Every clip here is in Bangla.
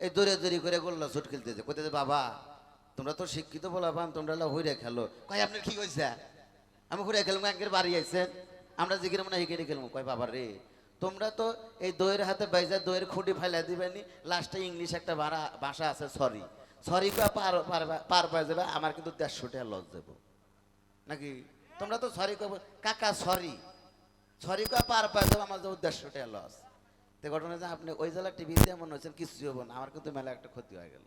এই দৌড়ে দৌড়ি করে গোল্লা ছুট খেলতেছে, কোথায় বাবা তোমরা তো শিক্ষিত বলা পান, তোমরা হইরে খেলো। কয় আপনার কি হয়েছে? আমি হইরে খেলবো, একের বাড়ি আইছেন, আমরা যেখানে মনে হিকেরে খেলবো। কয় বাবা রে, তোমরা তো এই দইয়ের হাতে বাইজা দইয়ের খুঁটি ফাইলা দিবেনি, লাস্টে ইংলিশ একটা ভাষা আছে সরি, সরি পার পাই যাবে, আমার কিন্তু 150 টাকা লস দেবো নাকি? তোমরা তো সরি কব কাকা সরি, সরি কয়া পার পাই যাবো, আমার যাবো 150 টাকা লস। তো ঘটনা যে আপনি ওই জেলা টিভিতে এমন হচ্ছেন কিছু হবো না, আমার কিন্তু মেলা একটা ক্ষতি হয়ে গেল।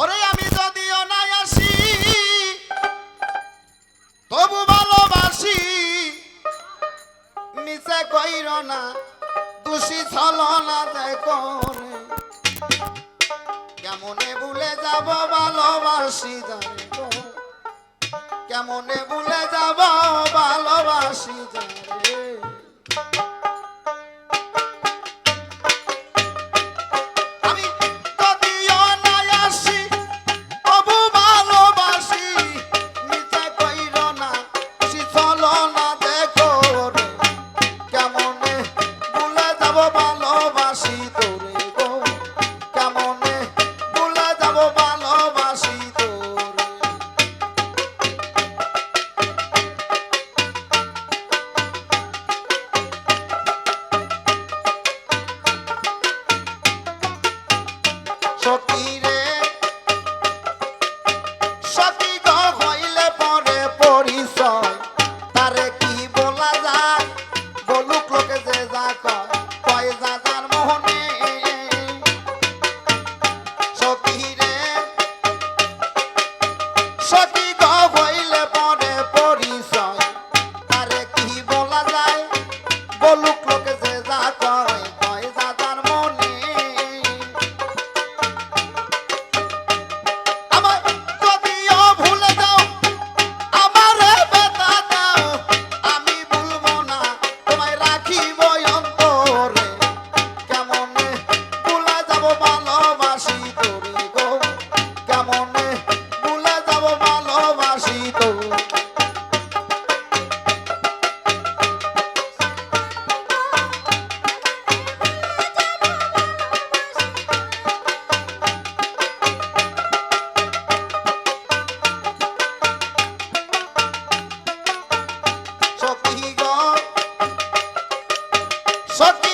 ওরে আমি যদিও না আসি তবু ভালোবাসি, নিচে কইর না দোষী ছলনা দেখো রে, কেমনে ভুলে যাব ভালোবাসি জানে গো, কেমনে ভুলে যাব ভালোবাসি জানে। আমি যদিও না আসি তবু ভালোবাসি, নিচে কইর না দোষী ছলনা দেখো রে, কেমনে ভুলে যাব ভালোবাসি তোরে গো, কেমনে ভুলে যাব ভালোবাসি তোরে। সখী রে সখী গো হইলে পরে পরিচয়, তারে কি বলা যায় বলুক লোকে যে যা কয়, কয় যা যার মোহনে। সখী রে সখী গো হইলে পরে পরিচয়, তারে কি বলা যায় বলুক লোকে যে যা কয়, কয় যা যার মনে। আমার যদিও ভুলে যাও আমারে ব্যথা দাও, আমি ভুলবো না তোমায় রাখিব অন্তরে, কেমনে ভুলে যাব ভালোবাসি তোরে গো, কেমনে ভুলে যাব ভালোবাসি তোরে। সখী গো সখী